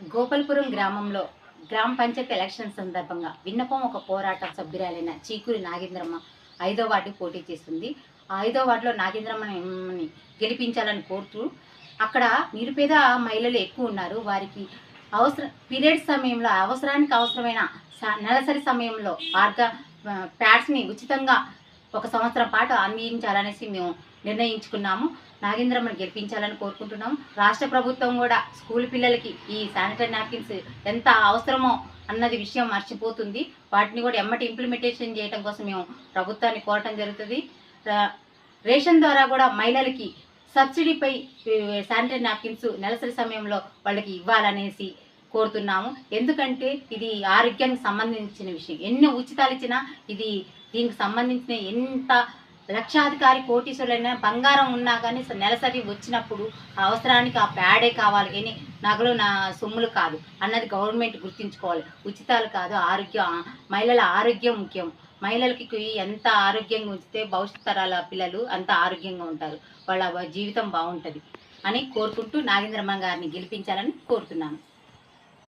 గోపాల్పురం గ్రామంలో గ్రామ పంచాయతీ ఎలక్షన్ సందర్భంగా విన్నపం ఒక పోరాట సభ్యురాలైన చీకూరి నాగేంద్రమ్మ 5వ వార్డు పోటీ చేస్తుంది. ఆ 5వ వార్డులో నాగేంద్రమ్మని గెలిపించాలని కోరుతూ అక్కడ నిరుపేద మహిళలు ఎక్కువ ఉన్నారు. వారికి పీరియడ్స్ సమయంలో అవసరానికి అవసరమైన నెలసరి సమయంలో ప్యాడ్స్ని ఉచితంగా 1 సంవత్సరం పాటు అందించాలనేసి మేము నిర్ణయించుకున్నాము. నాగేంద్రమ్మని గెలిపించాలని కోరుకుంటున్నాము. రాష్ట్ర ప్రభుత్వం కూడా స్కూల్ పిల్లలకి ఈ శానిటరీ నాప్కిన్స్ ఎంత అవసరమో అన్నది విషయం మర్చిపోతుంది. వాటిని కూడా ఎమ్మటి ఇంప్లిమెంటేషన్ చేయడం కోసం మేము ప్రభుత్వాన్ని కోరటం జరుగుతుంది. రేషన్ ద్వారా కూడా మహిళలకి సబ్సిడీపై శానిటరీ నాప్కిన్స్ నెలసరి సమయంలో వాళ్ళకి ఇవ్వాలనేసి కోరుతున్నాము. ఎందుకంటే ఇది ఆరోగ్యానికి సంబంధించిన విషయం. ఎన్ని ఉచితాలు ఇచ్చినా దీనికి సంబంధించిన ఎంత లక్షాధికారి కోటీశ్వరులైనా బంగారం ఉన్నా కానీ నెలసరి వచ్చినప్పుడు అవసరానికి ఆ ప్యాడే కావాలి కానీ నగలు నా సొమ్ములు కాదు అన్నది గవర్నమెంట్ గుర్తించుకోవాలి. ఉచితాలు కాదు, మహిళల ఆరోగ్యం ముఖ్యం. మహిళలకి ఎంత ఆరోగ్యంగా ఉంచితే భవిష్యత్ తరాల పిల్లలు అంత ఆరోగ్యంగా ఉంటారు, వాళ్ళ జీవితం బాగుంటుంది అని కోరుకుంటూ నాగేంద్రమ్మ గారిని గెలిపించాలని కోరుతున్నాను.